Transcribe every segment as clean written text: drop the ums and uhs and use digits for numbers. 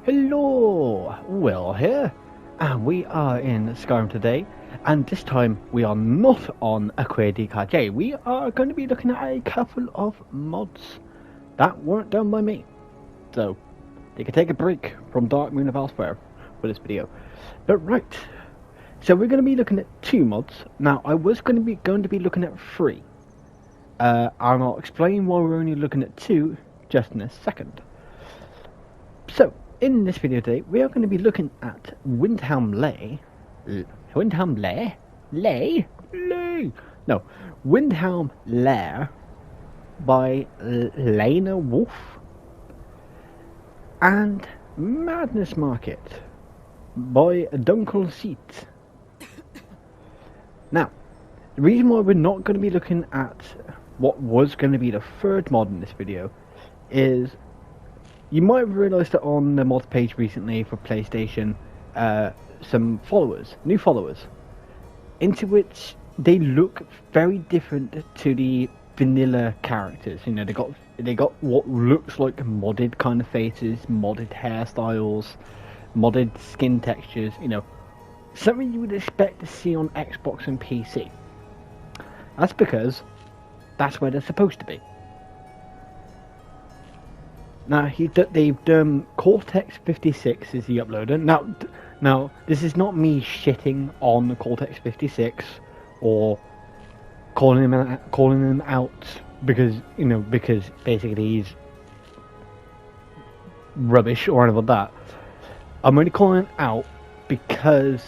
Hello, Will here, and we are in Skyrim today, and this time we are not on Aqua DKJ. We are going to be looking at a couple of mods that weren't done by me, so they can take a break from Dark Moon of Elsewhere for this video. But right, so we're going to be looking at two mods. Now I was going to be looking at three, and I'll explain why we're only looking at two just in a second. So, in this video today, we are going to be looking at Windhelm lair. Windhelm lair? No, Windhelm lair by Lena Wolf and Madness Market by Dunkel Seat. Now, the reason why we're not going to be looking at what was going to be the third mod in this video is you might have realised that on the mod page recently for PlayStation, some new followers, into which they look very different to the vanilla characters. You know, they got what looks like modded kind of faces, modded hairstyles, modded skin textures. You know, something you would expect to see on Xbox and PC. That's because that's where they're supposed to be. Now they've done Cortex 56 is the uploader. Now this is not me shitting on the Cortex 56 or calling him out because basically he's rubbish or anything like that. I'm only calling him out because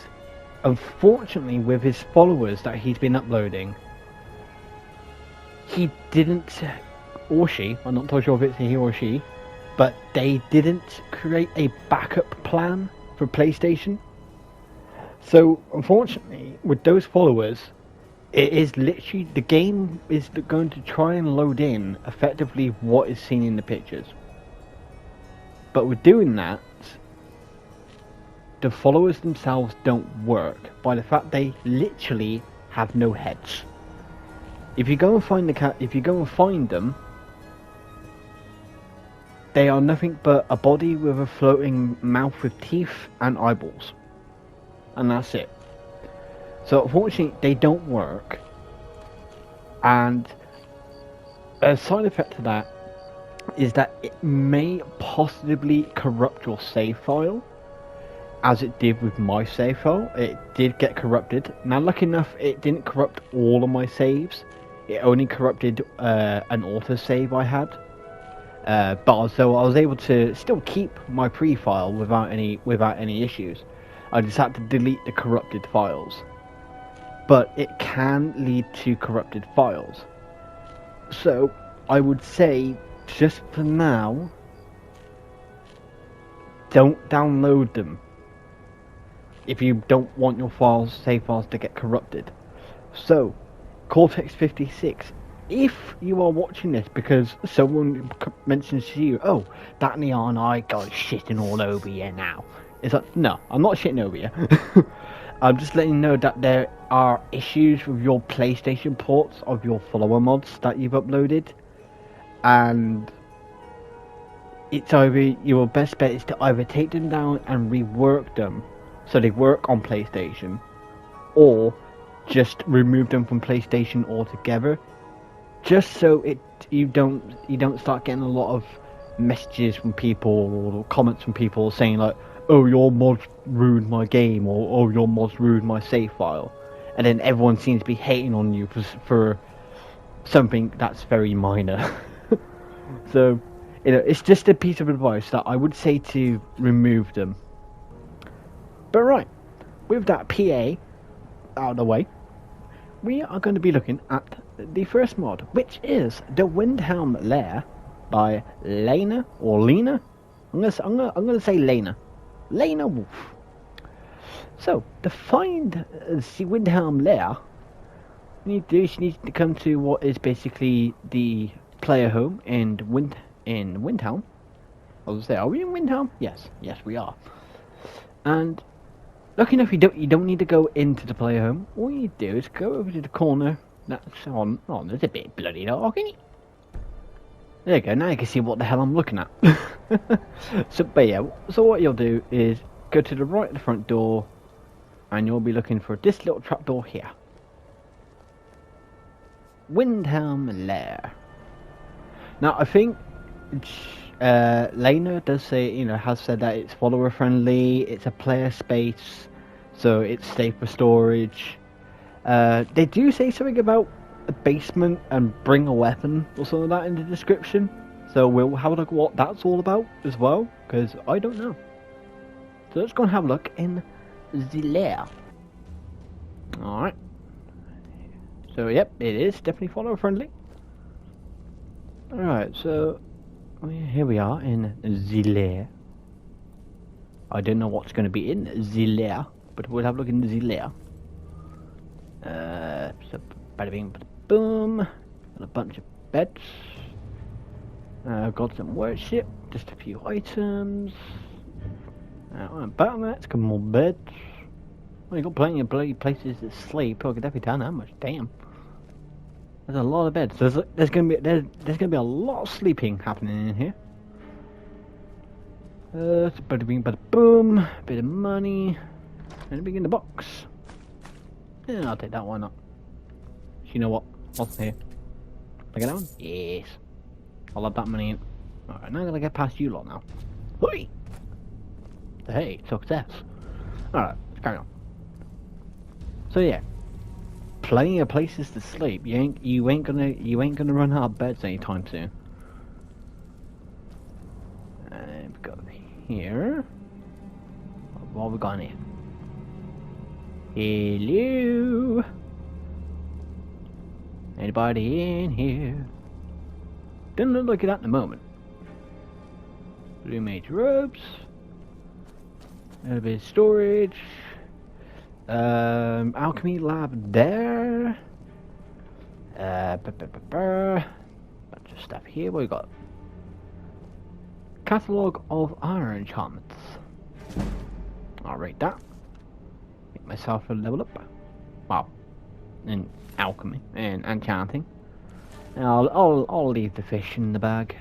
unfortunately with his followers that he's been uploading, he didn't, or she, I'm not too sure if it's a he or she, but they didn't create a backup plan for PlayStation. So unfortunately with those followers, it is literally, the game is going to try and load in effectively what is seen in the pictures. But with doing that, the followers themselves don't work by the fact they literally have no heads. If you go and find them, they are nothing but a body with a floating mouth with teeth and eyeballs. And that's it. So unfortunately they don't work. And a side effect to that is that it may possibly corrupt your save file, as it did with my save file. It did get corrupted. Now lucky enough it didn't corrupt all of my saves. It only corrupted an autosave I had. But so I was able to still keep my pre-file without any issues. I just had to delete the corrupted files. But it can lead to corrupted files. So I would say, just for now, don't download them if you don't want your save files to get corrupted. So Cortex 56, if you are watching this because someone mentions to you, oh, that neon eye guy's shitting all over you now, it's like, no, I'm not shitting over you. I'm just letting you know that there are issues with your PlayStation ports of your follower mods that you've uploaded, and it's either, your best bet is to either take them down and rework them so they work on PlayStation, or just remove them from PlayStation altogether, just so you don't start getting a lot of messages from people or comments from people saying like, oh, your mods ruined my game, or oh, your mods ruined my save file, and then everyone seems to be hating on you for something that's very minor. So, you know, it's just a piece of advice that I would say to remove them. But right, with that PA out of the way, we are going to be looking at the first mod, which is the Windhelm lair by Lena or Lena. I'm gonna say Lena Wolf. So to find the Windhelm lair, you need to come to what is basically the player home in Windhelm. I was say, are we in Windhelm? Yes, we are. And lucky enough, you don't need to go into the player home. All you do is go over to the corner. That's on. Oh, there's a bit bloody dark, isn't it? There you go, now you can see what the hell I'm looking at. But yeah, so what you'll do is go to the right of the front door, and you'll be looking for this little trapdoor here. Windhelm lair. Now I think Lena does say, has said that it's follower friendly, it's a player space, so it's safe for storage. They do say something about a basement and bring a weapon or something like that in the description, so we'll have a look at what that's all about as well, because I don't know. So let's go and have a look in the lair. Alright. So yep, it is definitely follower friendly. Alright, so here we are in the lair. I don't know what's going to be in the lair, but we'll have a look in the lair. So bada bing, bada boom. Got a bunch of beds. Got some worship, just a few items. Battle mats, couple more beds. Well, you got plenty of bloody places to sleep. I could definitely tell how much. Damn, there's a lot of beds. There's gonna be a lot of sleeping happening in here. Bada bing, bada boom. Bit of money, and a big in the box. Yeah, I'll take that. Why not? You know what? What's here? Look at that one. Yes. I'll have that money in. Alright, now I gotta get past you lot now. Hoi! Hey, success. Alright, let's carry on. So yeah, plenty of places to sleep. You ain't gonna run out of beds anytime soon. And we go here. What have we got in here? Hello? Anybody in here? Doesn't look like it at the moment. Blue mage robes. A little bit of storage. Alchemy lab there. Bunch of stuff here. What we got? Catalogue of iron enchantments. I'll rate that. Make myself a level up. Wow. In alchemy and enchanting. I'll leave the fish in the bag.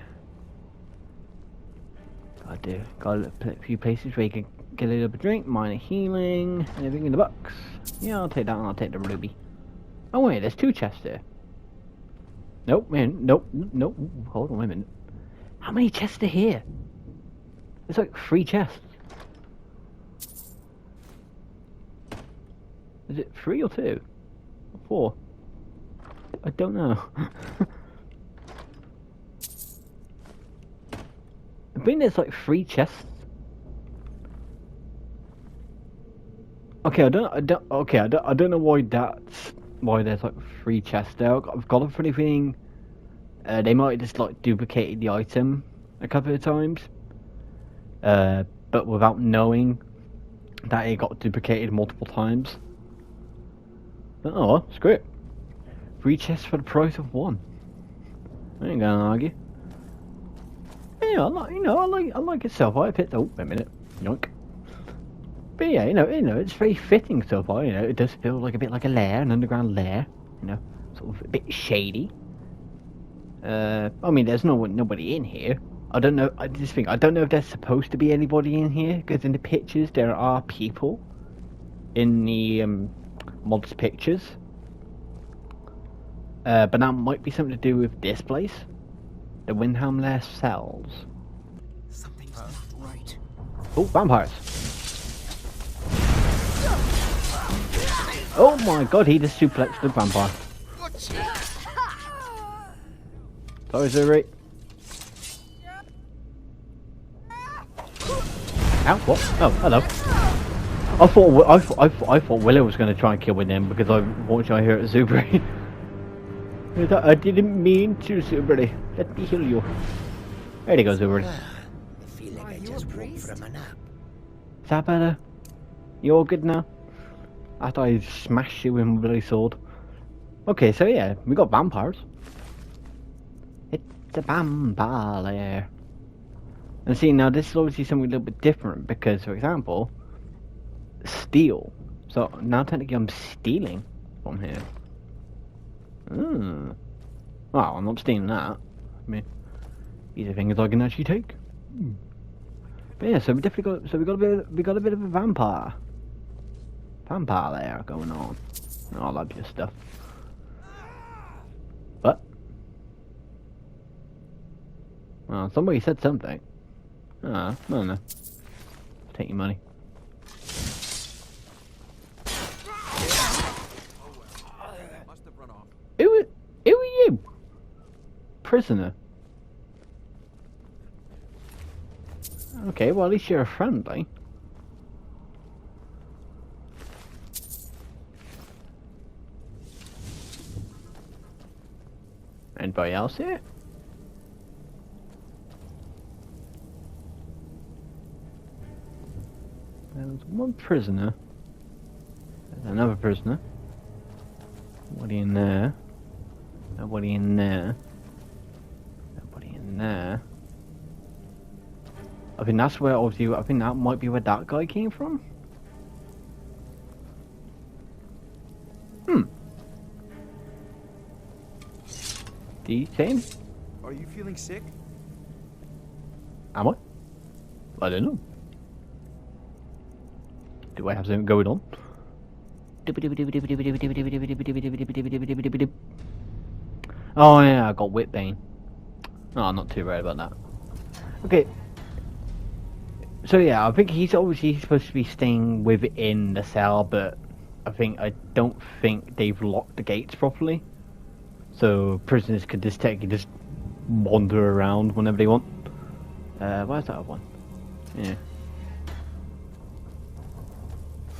Got a few places where you can get a little bit of drink, minor healing, everything in the box. Yeah, I'll take that and I'll take the ruby. Oh wait, there's two chests there. Nope, man, nope. Hold on, wait a minute. How many chests are here? There's like 3 chests. Is it 3 or 2? Or 4? I don't know. I think there's like 3 chests. Okay, I don't know why there's like 3 chests there. I've got a funny feeling they might have just like duplicated the item a couple of times, but without knowing that it got duplicated multiple times. But, oh well, screw it. 3 chests for the price of 1. I ain't gonna argue. Yeah, I like it so far. I picked. Oh, wait a minute, yoink. But yeah, it's very fitting so far. It does feel like a bit like a lair, an underground lair. Sort of a bit shady. I mean, there's nobody in here. I don't know. I don't know if there's supposed to be anybody in here, because in the pictures there are people in the mods pictures. But that might be something to do with this place. The Windhelm lair cells. Something's not right. Oh, vampires. Oh my god, he just suplexed the vampire. Sorry, Zuri. Ow, what? Oh, hello. I thought Willow was going to try and kill with him because I watched I hear it Zubri. I didn't mean to, Zubri. Let me heal you. There you go, Zubri. I feel like I just woke from a nap. Is that better? You all good now? After I smashed you with my bloody sword. Okay, so yeah, we got vampires. It's a vampire lair. And see, now this is obviously something a little bit different because, for example, steal. So now technically I'm stealing from here. Well, I'm not stealing that. I mean, These are things I can actually take. But yeah, so we definitely got we got a bit of a vampire lair going on. All that good stuff. What? Well, somebody said something. I don't know. Take your money. Who are you? Prisoner. Okay, well at least you're friendly. Anybody else here? There's one prisoner. There's another prisoner. Nobody in there. Nobody in there. Nobody in there. I think that's where, obviously, I think that might be where that guy came from. Do you same? Are you feeling sick? Am I? I don't know. Do I have something going on? Oh yeah, I got whip bane. Oh, I'm not too worried about that. Okay. So yeah, I think he's obviously supposed to be staying within the cell, but I don't think they've locked the gates properly. So prisoners could just technically just wander around whenever they want. Where's that other one? Yeah.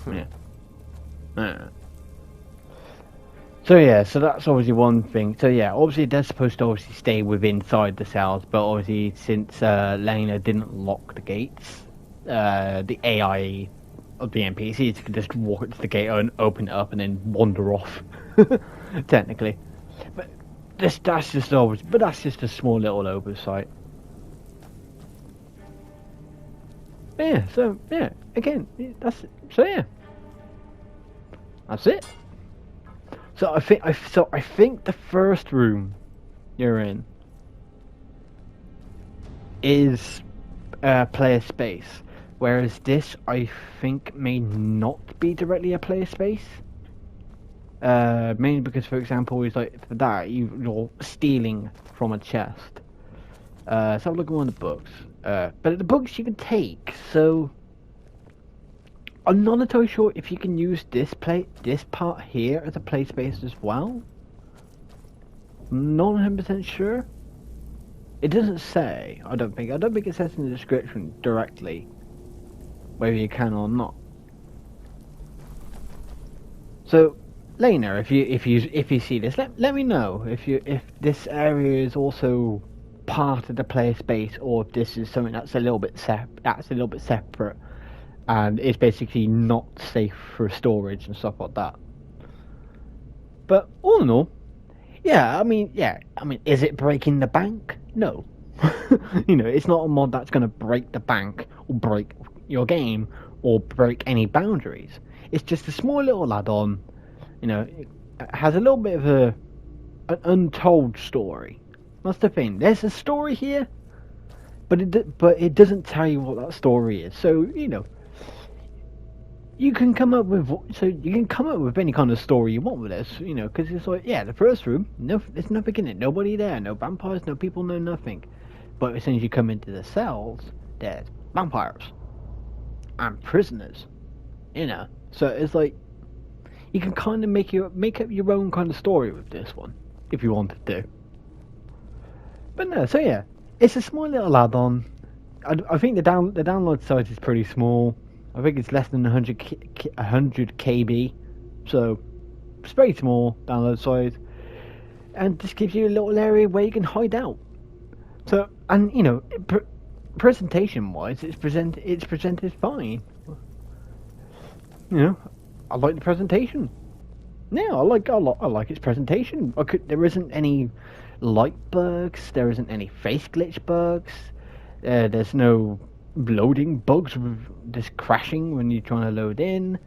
Yeah. So yeah, so that's obviously one thing. So yeah, obviously they're supposed to obviously stay within inside the cells, but obviously since Lena didn't lock the gates, the AI of the NPCs could just walk into the gate and open it up and then wander off. Technically. But that's just obviously, but that's just a small little oversight. Yeah, so yeah, again, that's it. So I think the first room you're in is player space, whereas this I think may not be directly a player space. Mainly because, for example, it's like for that you're stealing from a chest. So have a look at one of the books. But the books you can take, so I'm not entirely sure if you can use this part here as a play space as well. Not 100% sure. It doesn't say. I don't think it says in the description directly whether you can or not. So, Lena, if you see this, let me know if this area is also part of the player space, or if this is something that's a little bit separate, and it's basically not safe for storage and stuff like that. But all in all, I mean, is it breaking the bank? No. It's not a mod that's going to break the bank or break your game or break any boundaries. It's just a small little add-on. It has a little bit of an untold story. That's the thing. There's a story here, but it doesn't tell you what that story is. So you can come up with any kind of story you want with this. Because it's like, the first room, there's nothing in it. Nobody there. No vampires. No people. No nothing. But as soon as you come into the cells, there's vampires and prisoners. So it's like you can kind of make up your own kind of story with this one if you wanted to. But no, so yeah, it's a small little add-on. I think the download size is pretty small. I think it's less than 100 KB, so it's very small download size, and this gives you a little area where you can hide out. So, and presentation-wise, it's presented fine. I like the presentation. Yeah, I like its presentation. There isn't any light bugs. There isn't any face glitch bugs. There's no loading bugs with just crashing when you're trying to load in.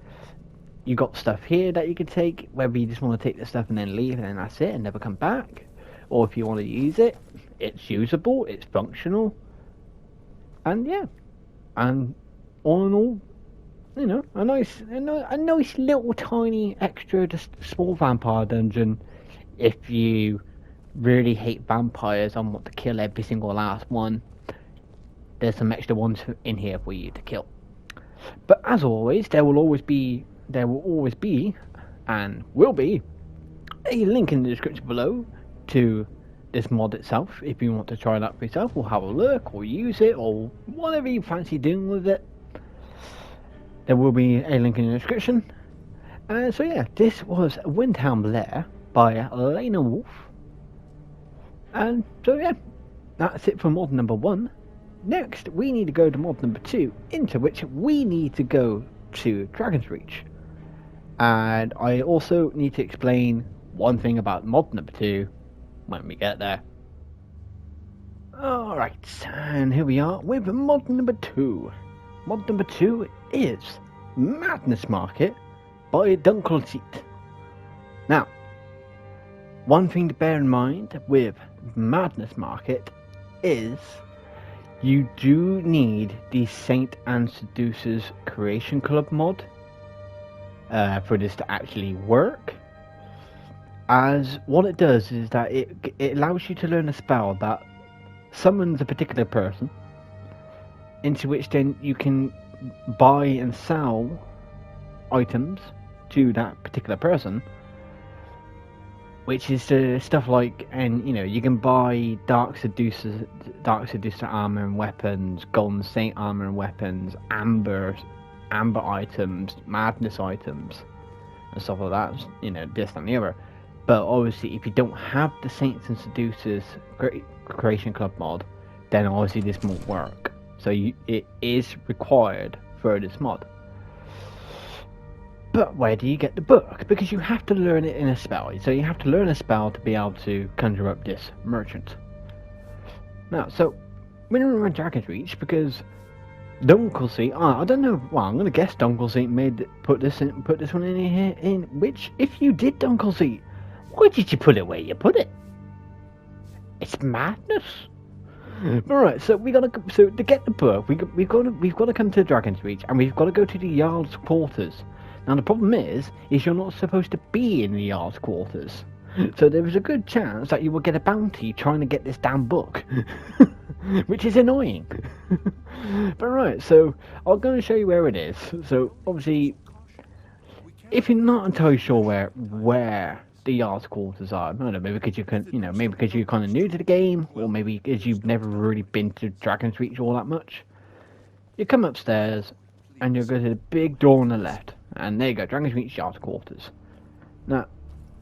You got stuff here that you can take, whether you just want to take the stuff and then leave and then that's it and never come back, or if you want to use it, it's usable, it's functional, and yeah, and all in all, you know, a nice little tiny extra, just small vampire dungeon. If you really hate vampires and want to kill every single last one, there's some extra ones in here for you to kill. But as always, there will always be, and will be, a link in the description below to this mod itself, if you want to try it out for yourself, or have a look, or use it, or whatever you fancy doing with it. There will be a link in the description. So yeah, this was Windhelm Lair by Lena Wolf. And so yeah, that's it for mod number 1. Next, we need to go to mod number 2, into which we need to go to Dragon's Reach. And I also need to explain one thing about mod number 2 when we get there. Alright, and here we are with mod number 2. Mod number 2 is Madness Market by Dunkelseat. Now, one thing to bear in mind with Madness Market is you do need the Saint and Seducer's Creation Club mod for this to actually work. As what it does is that it allows you to learn a spell that summons a particular person, into which then you can buy and sell items to that particular person, which is stuff like, and you know, you can buy Dark Seducer armor and weapons, Golden Saint armor and weapons, amber items, madness items, and stuff like that. You know, this and the other. But obviously, if you don't have the Saints and Seducers Creation Club mod, then obviously this won't work. So it is required for this mod. But where do you get the book? Because you have to learn it in a spell. So you have to learn a spell to be able to conjure up this merchant. Now, so when we're in Dragon's Reach, because Dunkelseat, I don't know. Well, I'm gonna guess Dunkelseat put this one in here. In which, if you did, Dunkelseat, why did you put it where you put it? It's madness. Alright, so to get the book, we've got to come to Dragon's Reach, and we've got to go to the Jarl's quarters. Now the problem is you're not supposed to be in the Jarl's quarters, so there is a good chance that you will get a bounty trying to get this damn book, which is annoying. But right, so I'm going to show you where it is. So obviously, if you're not entirely sure where the Jarl's quarters are, I don't know, maybe because maybe because you're kind of new to the game, or maybe because you've never really been to Dragon's Reach all that much. You come upstairs, and you'll go to the big door on the left. And there you go, Dragon's Reach Jarl's quarters. Now,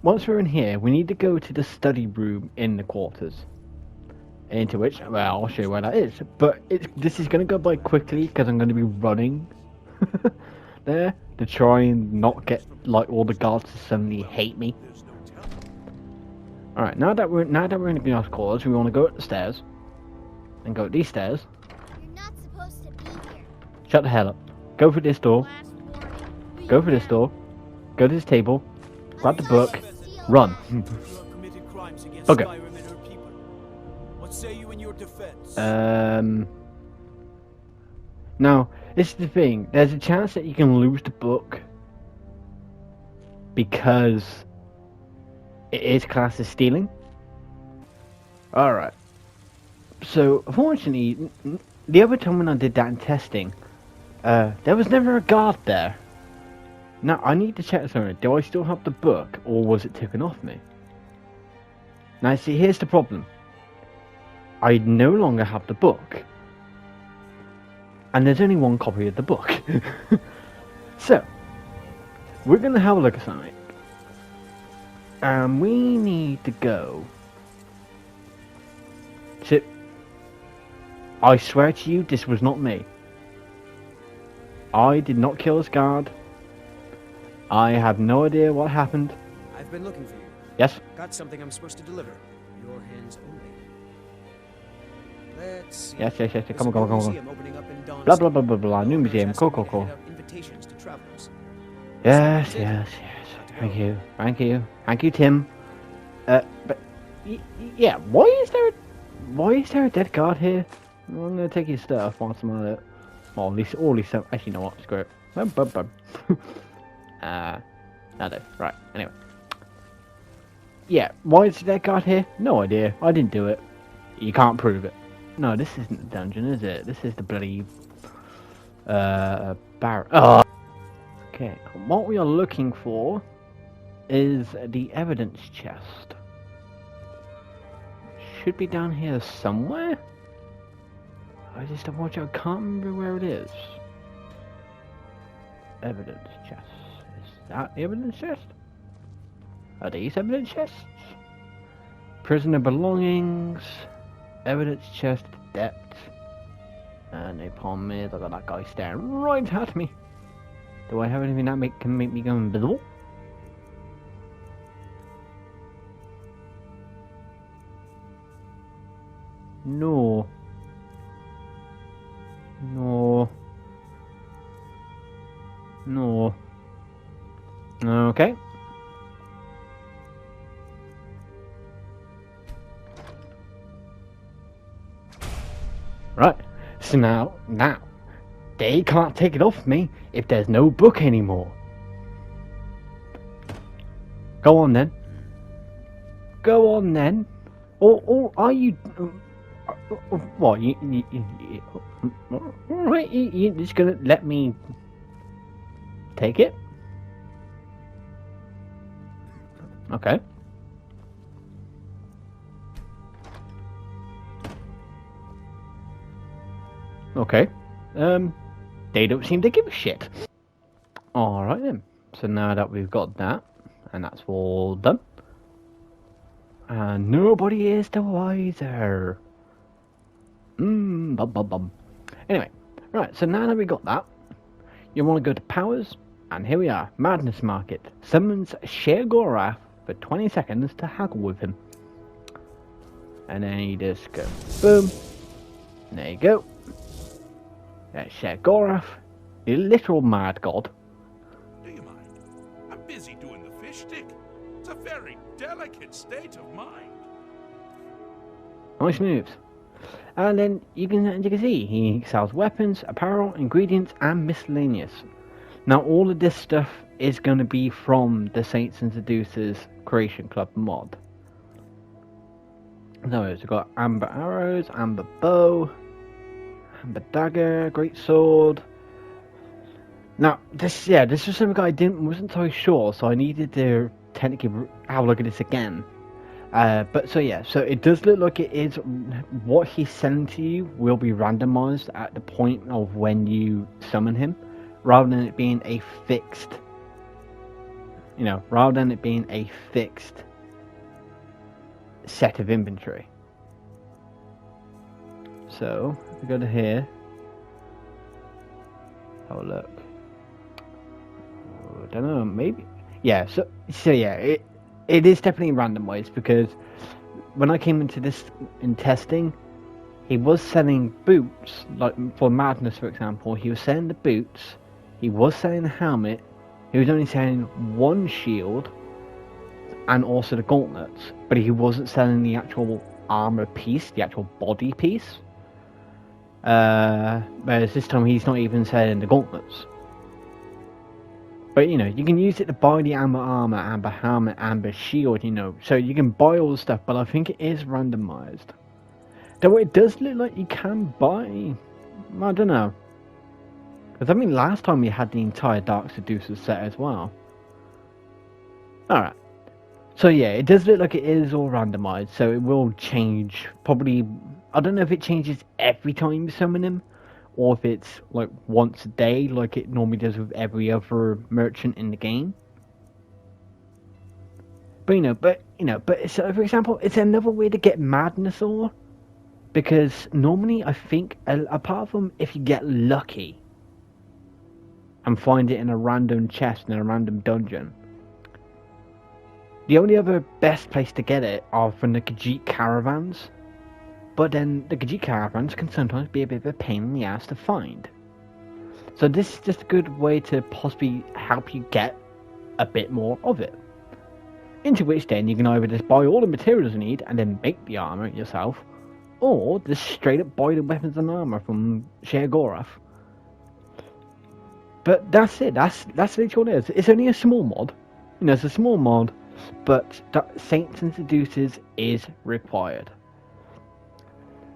once we're in here, we need to go to the study room in the quarters. Into which, well, I'll show you where that is. But this is going to go by quickly, because I'm going to be running there to try and not get, like, all the guards to suddenly hate me. Alright, now that we're in the Jarl's quarters, we want to go up the stairs. And go up these stairs. You're not supposed to be here. Shut the hell up. Go for this door. Go for this door. Go to this table. Grab the book. Run. Okay. What say you in your defense? Now, this is the thing. There's a chance that you can lose the book because it is classed as stealing. Alright. So, unfortunately, the other time when I did that in testing, there was never a guard there. Now, I need to check something. Do I still have the book, or was it taken off me? Now, see, here's the problem. I no longer have the book. And there's only one copy of the book. So, we're going to have a look at something. And we need to go to... I swear to you, this was not me. I did not kill this guard. I have no idea what happened. I've been looking for you. Yes? Got something I'm supposed to deliver. Your hands only. Let's see. Yes. Come on. Opening up in Dawn's Blah, blah. New museum. Cool. Invitations to travelers. Yes. Thank you, Tim. But yeah. Why is there a dead guard here? Well, I'm gonna take your stuff whilst I'm at it. Well, at least, actually, you know what? Screw it. No. Right. Anyway. Yeah. Why is the dead guard here? No idea. I didn't do it. You can't prove it. No, this isn't the dungeon, is it? This is the bloody bar. Oh. Okay. What we are looking for is the evidence chest. Should be down here somewhere. I just I can't remember where it is. Evidence chest. Is that the evidence chest? Are these evidence chests? Prisoner belongings. Evidence chest. Depth. And no problem is I got that guy staring right at me. Do I have anything that can make me go invisible? No. No. No. Okay. Right. So now, they can't take it off me if there's no book anymore. Go on then. Go on then. Or are you? What? Right? You just gonna let me take it? Okay. Okay. They don't seem to give a shit. Alright then. So now that we've got that, and that's all done, and nobody is the wiser. Bum. Anyway, right, so now that we got that, you want to go to powers, and here we are, Madness Market. Summons Sheogorath for 20 seconds to haggle with him. And then you just go, boom. There you go. That's Sheogorath, the literal Madgod. Do you mind? I'm busy doing the fish stick. It's a very delicate state of mind. Nice moves. And then you can see he sells weapons, apparel, ingredients, and miscellaneous. Now all of this stuff is going to be from the Saints and Seducers Creation Club mod. So we've got amber arrows, amber bow, amber dagger, great sword. Now this was something I wasn't so sure, so I needed to technically have a look at this again. But so it does look like it is what he's selling to you will be randomized at the point of when you summon him, rather than it being a fixed, set of inventory. So if we go to here, oh look, I don't know, maybe, yeah. So yeah, it is definitely randomized, because when I came into this in testing, he was selling boots, like for Madness for example, he was selling the boots, he was selling the helmet, he was only selling one shield, and also the gauntlets, but he wasn't selling the actual armor piece, the actual body piece. Whereas this time he's not even selling the gauntlets. But you can use it to buy the amber armor, amber helmet, amber shield, so you can buy all the stuff, but I think it is randomized. Though it does look like you can buy, I don't know. Because I mean last time we had the entire Dark Seducers set as well. Alright. So yeah, it does look like it is all randomized, so it will change, probably, I don't know if it changes every time you summon him, or if it's like once a day, like it normally does with every other merchant in the game. But so for example, it's another way to get Madness ore, because normally I think, apart from if you get lucky and find it in a random chest in a random dungeon, the only other best place to get it are from the Khajiit caravans. But then the Khajiit caravans can sometimes be a bit of a pain in the ass to find. So this is just a good way to possibly help you get a bit more of it. Into which then you can either just buy all the materials you need and then make the armour yourself, or just straight up buy the weapons and armour from Sheogorath. But that's it, that's literally what it is. It's only a small mod, you know, it's a small mod, but Saints and Seducers is required.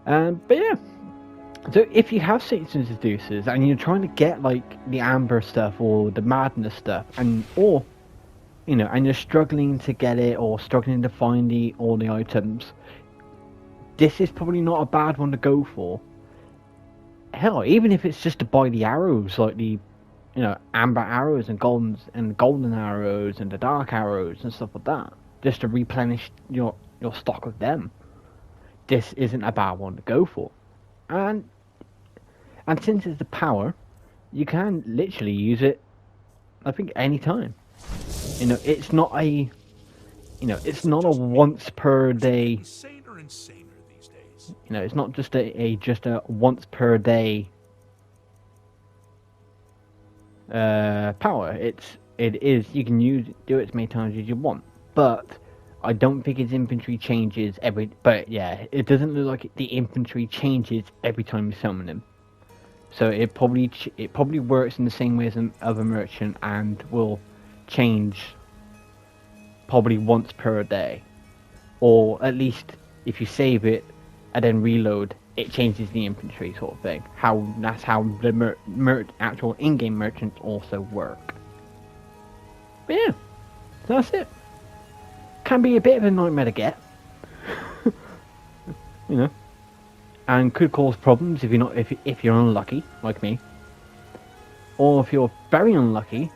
But yeah, so if you have Saints and Seducers and you're trying to get like the Amber stuff or the Madness stuff, and you're struggling to get it or struggling to find all the items, this is probably not a bad one to go for. Hell, even if it's just to buy the arrows, like the amber arrows and golden arrows and the dark arrows and stuff like that, just to replenish your stock of them. This isn't a bad one to go for, and since it's the power, you can literally use it, I think, any time. It's not a once per day. Insaner and saner these days. It's not just a once per day power. It is you can do it as many times as you want, but I don't think its inventory changes but yeah, it doesn't look like the inventory changes every time you summon him. So it probably works in the same way as an other merchant and will change probably once per day, or at least if you save it and then reload, it changes the inventory sort of thing. That's how the actual in-game merchants also work. But yeah, so that's it. Can be a bit of a nightmare to get, and could cause problems if you're unlucky like me, or if you're very unlucky.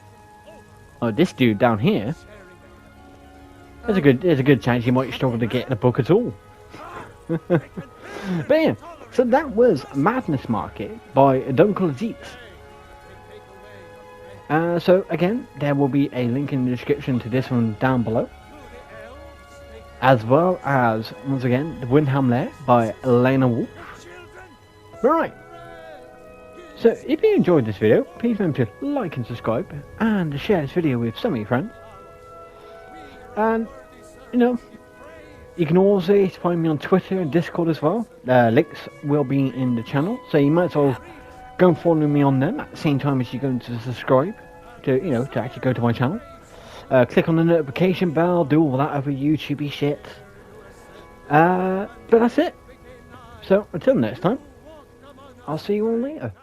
Oh, this dude down here. There's a good chance you might struggle to get the book at all. But yeah, so that was Madness Market by Dunkel Zeeks. So again, there will be a link in the description to this one down below, as well as, once again, the Windhelm Lair by Elena Wolf. Right. So if you enjoyed this video, please remember to like and subscribe, and to share this video with some of your friends. And you can also find me on Twitter and Discord as well. Links will be in the channel, so you might as well go and follow me on them at the same time as you're going to subscribe to actually go to my channel. Click on the notification bell, do all that other YouTubey shit. But that's it. So until next time, I'll see you all later.